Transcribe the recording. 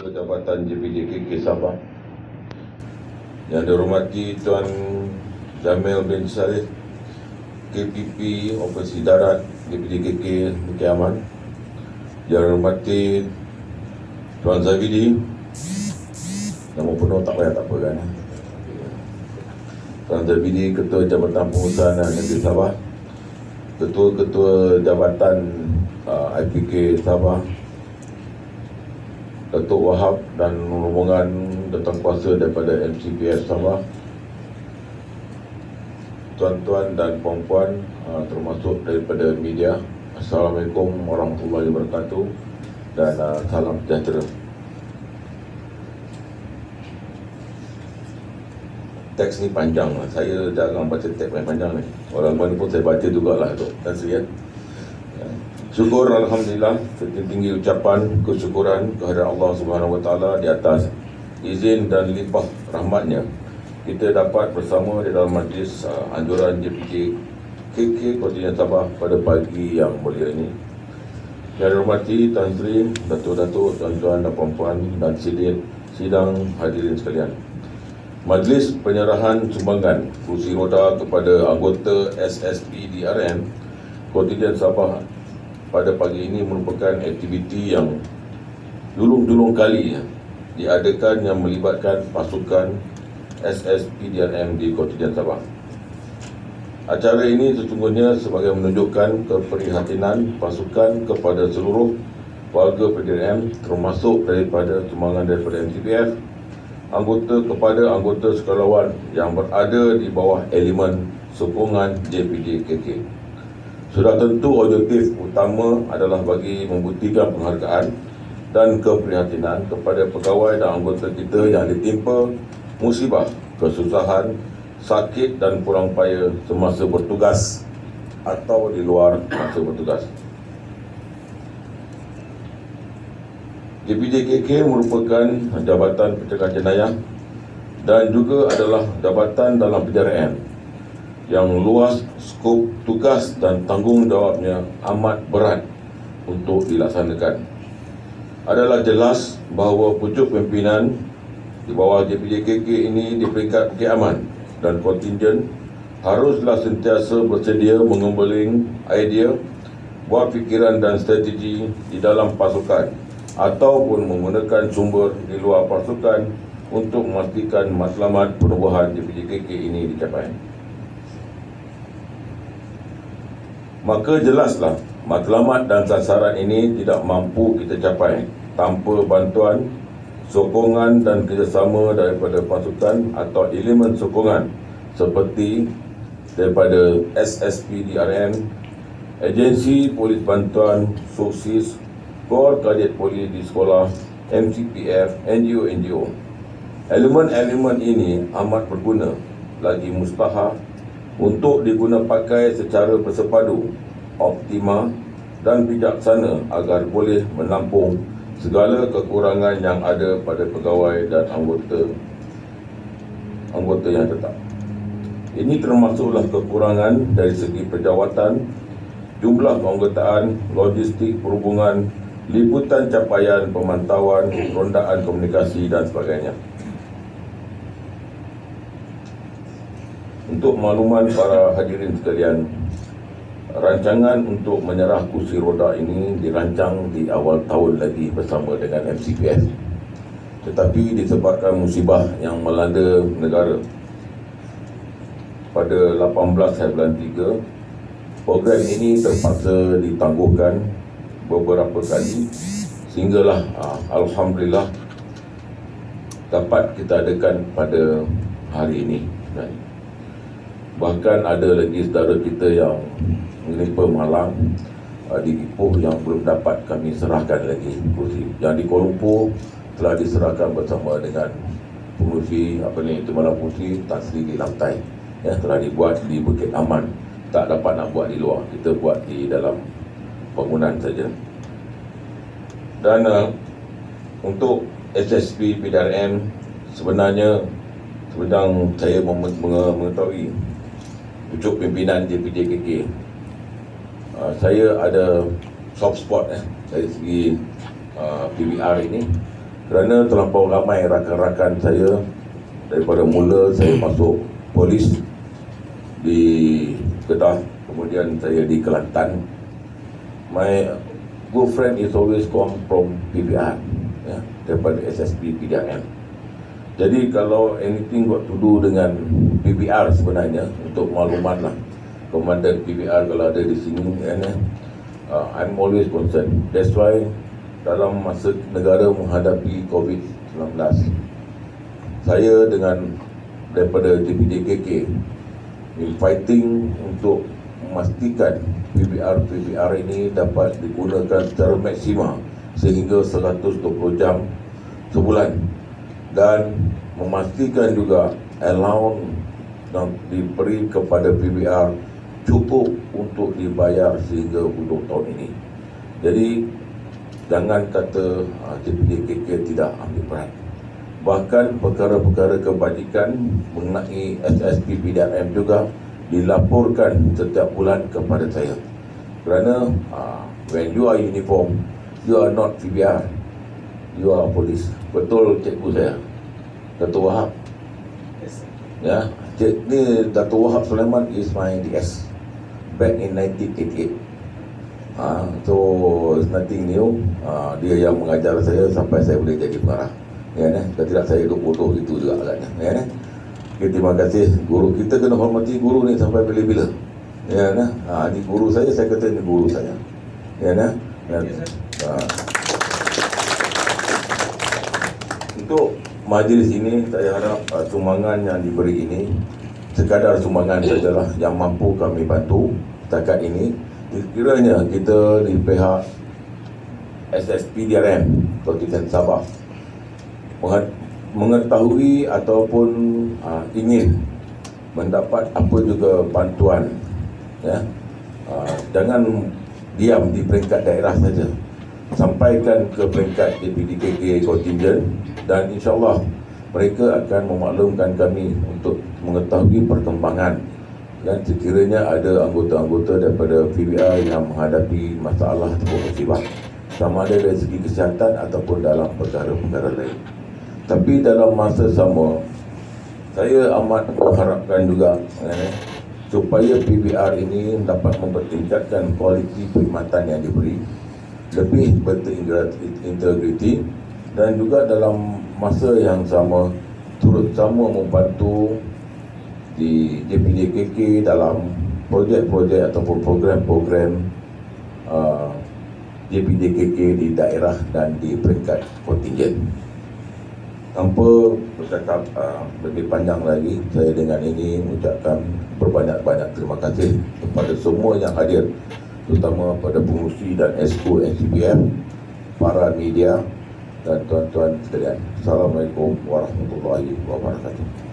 Ketua Jabatan JPJKK Sabah, yang dihormati Tuan Jamil bin Saleh, KPP Operasi Darat JPJKK Bukit Aman, yang dihormati Tuan Zavidi, nama penuh tak payah tak apa kan. Tuan Zavidi, Ketua Jabatan Pengurusan Negeri Sabah, Ketua-Ketua Jabatan IPK Sabah, Datuk Wahab dan rombongan datang kuasa daripada MCPF Sabah, tuan-tuan dan puan-puan termasuk daripada media, Assalamualaikum warahmatullahi wabarakatuh dan salam sejahtera. Teks ni panjang lah. Saya jarang baca teks yang panjang ni. Orang mana pun saya baca jugalah tu. Dan saya syukur Alhamdulillah, setinggi ucapan kesyukuran kehadirat Allah Subhanahu Wa Taala di atas izin dan limpah rahmatnya, kita dapat bersama di dalam majlis anjuran JPJKK Kontingen Sabah pada pagi yang mulia ini. Yang dihormati Tan Sri, Datuk-Datuk, tuan-tuan dan puan-puan dan sidang hadirin sekalian. Majlis penyerahan sumbangan kursi roda kepada anggota SSP DRM Kontingen Sabah pada pagi ini merupakan aktiviti yang julung-julung kali diadakan yang melibatkan pasukan SSP DRM di Kontingen Sabah. Acara ini sesungguhnya sebagai menunjukkan keprihatinan pasukan kepada seluruh warga PDRM, termasuk daripada sumbangan daripada MCPF, anggota kepada anggota sukarelawan yang berada di bawah elemen sokongan JPJKK. Sudah tentu objektif utama adalah bagi membuktikan penghargaan dan keprihatinan kepada pegawai dan anggota kita yang ditimpa musibah, kesusahan, sakit dan kurang payah semasa bertugas atau di luar masa bertugas. JPJKK merupakan jabatan pencegahan jenayah dan juga adalah jabatan dalam PDRM yang luas skop tugas dan tanggungjawabnya amat berat untuk dilaksanakan. Adalah jelas bahawa pucuk pimpinan di bawah JPJKK ini di peringkat Bukit Aman dan kontingen haruslah sentiasa bersedia mengembeling idea, buat fikiran dan strategi di dalam pasukan ataupun menggunakan sumber di luar pasukan untuk memastikan matlamat penubuhan JPJKK ini dicapai. Maka jelaslah matlamat dan sasaran ini tidak mampu kita capai tanpa bantuan, sokongan dan kerjasama daripada pasukan atau elemen sokongan seperti daripada SSP DRM, Agensi Polis Bantuan SOSIS, Kor Kadet Polis di sekolah, MCPF, NGO-NGO. Elemen-elemen ini amat berguna lagi mustahak untuk diguna pakai secara bersepadu, optima dan bijaksana agar boleh menampung segala kekurangan yang ada pada pegawai dan anggota yang tetap. Ini termasuklah kekurangan dari segi penjawatan, jumlah keanggotaan, logistik perhubungan, liputan capaian pemantauan, rondaan komunikasi dan sebagainya. Untuk makluman para hadirin sekalian, rancangan untuk menyerah kursi roda ini dirancang di awal tahun lagi bersama dengan MCPF. Tetapi disebabkan musibah yang melanda negara pada 18 bulan 3, program ini terpaksa ditangguhkan beberapa kali sehinggalah Alhamdulillah dapat kita adakan pada hari ini. Bahkan ada lagi saudara kita yang menimpa malang di Ipoh yang belum dapat kami serahkan lagi kursi. Yang di Kuala Lumpur telah diserahkan bersama dengan pengurusi Timbalan Kursi Tan Sri di Lantai. Telah dibuat di Bukit Aman. Tak dapat nak buat di luar, kita buat di dalam bangunan saja. Dan untuk SSP PDRM sebenarnya sedang saya mengetahui pucuk pimpinan JPJKK. Saya ada soft spot dari segi PBR ini kerana terlampau ramai rakan-rakan saya daripada mula saya masuk polis di Kedah, kemudian saya di Kelantan. My good friend is always come from PBR, ya, daripada SSP PDRM. Jadi kalau anything got to do dengan PBR sebenarnya, untuk maklumat lah, Komandan PBR kalau ada di sini, I'm always concerned. That's why dalam masa negara menghadapi COVID-19, saya dengan daripada DPDKK fighting untuk memastikan PBR ini dapat digunakan secara maksima sehingga 120 jam sebulan, dan memastikan juga allowance yang diberi kepada PBR cukup untuk dibayar sehingga untuk tahun ini. Jadi jangan kata DPDKK tidak ambil peran. Bahkan perkara-perkara kebajikan mengenai SSP PDRM juga dilaporkan setiap bulan kepada saya. Kerana when you are uniform, you are not PBR, you are police. Betul cikgu saya, Dato' Wahab. Ya, ni Dato' Wahab Sulaiman is my DS back in 1988. So it's nothing new. Dia yang mengajar saya sampai saya boleh jadi pengarah. Ya, kalau tidak saya hidup bodoh itu juga agaknya. Ya, okay, terima kasih guru. Kita kena hormati guru ni sampai bila-bila. Ya, ini guru saya kata ini guru saya. Ya, untuk majlis ini saya harap sumbangan yang diberi ini sekadar sumbangan sajalah yang mampu kami bantu setakat ini. Kiranya kita di pihak SSP DRM Kontinten Sabah mengetahui ataupun ingin mendapat apa juga bantuan, ya, jangan diam di peringkat daerah saja, sampaikan ke peringkat DPDKK Kontinten, dan insyaAllah mereka akan memaklumkan kami untuk mengetahui perkembangan. Dan sekiranya ada anggota-anggota daripada PBR yang menghadapi masalah atau musibah, sama ada dari segi kesihatan ataupun dalam perkara-perkara lain. Tapi dalam masa sama, saya amat mengharapkan juga supaya PBR ini dapat mempertingkatkan kualiti perkhidmatan yang diberi, lebih berintegriti, dan juga dalam masa yang sama turut sama membantu di DPDKK dalam projek-projek ataupun program-program DPDKK di daerah dan di peringkat kontingen. Tanpa bercakap lebih panjang lagi, saya dengan ini mengucapkan berbanyak-banyak terima kasih kepada semua yang hadir, terutama pada pengurusi dan esko NCBF, para media dan tuan-tuan sekalian. Assalamualaikum warahmatullahi wabarakatuh.